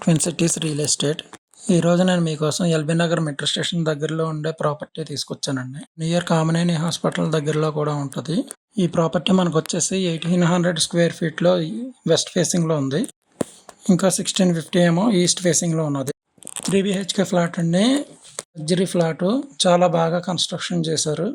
Twin cities real estate. ఈ రోజు నేను మీకోసం ఎల్బీ నగర్ మెట్రో స్టేషన్ దగ్గరలో ఉండే ప్రాపర్టీ తీసుకొచ్చానండి. నియర్ కామినేని హాస్పిటల్ దగ్గరలో కూడా ఉంటుంది. ఈ ప్రాపర్టీ మనకు వచ్చేసి 1800 స్క్వేర్ ఫీట్లో వెస్ట్ ఫేసింగ్లో ఉంది. ఇంకా 1650 ఏమో ఈస్ట్ ఫేసింగ్లో ఉన్నది. 3 BHK ఫ్లాట్ అండి. లగ్జరీ ఫ్లాటు, చాలా బాగా కన్స్ట్రక్షన్ చేశారు.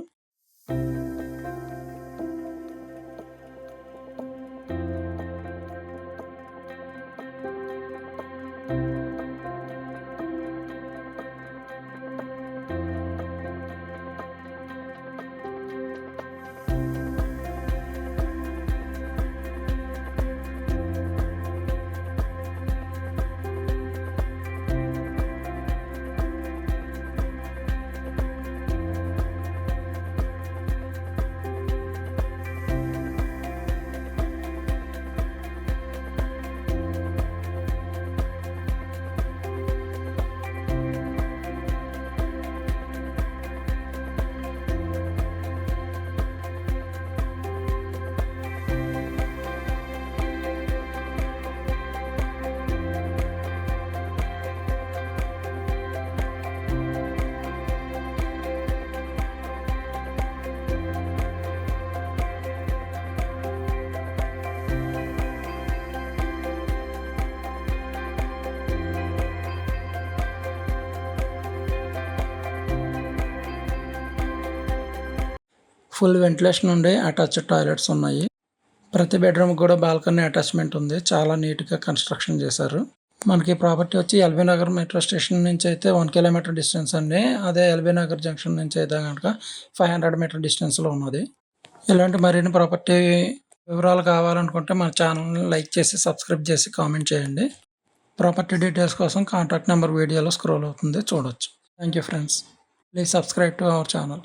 ఫుల్ వెంటిలేషన్ ఉండే అటాచ్డ్ టాయిలెట్స్ ఉన్నాయి. ప్రతి బెడ్రూమ్ కూడా బాల్కనీ అటాచ్మెంట్ ఉంది. చాలా నీట్గా కన్స్ట్రక్షన్ చేశారు. మనకి ప్రాపర్టీ వచ్చి ఎల్బీ నగర్ మెట్రో స్టేషన్ నుంచి అయితే 1 కిలోమీటర్ డిస్టెన్స్ అండి. అదే ఎల్బీ నగర్ జంక్షన్ నుంచి అయితే కనుక 500 మీటర్ డిస్టెన్స్లో ఉన్నది. ఇలాంటి మరిన్ని ప్రాపర్టీ వివరాలు కావాలనుకుంటే మన ఛానల్ని లైక్ చేసి సబ్స్క్రైబ్ చేసి కామెంట్ చేయండి. ప్రాపర్టీ డీటెయిల్స్ కోసం కాంటాక్ట్ నెంబర్ వీడియోలో స్క్రోల్ అవుతుంది, చూడొచ్చు. Thank you friends. Please subscribe to our channel.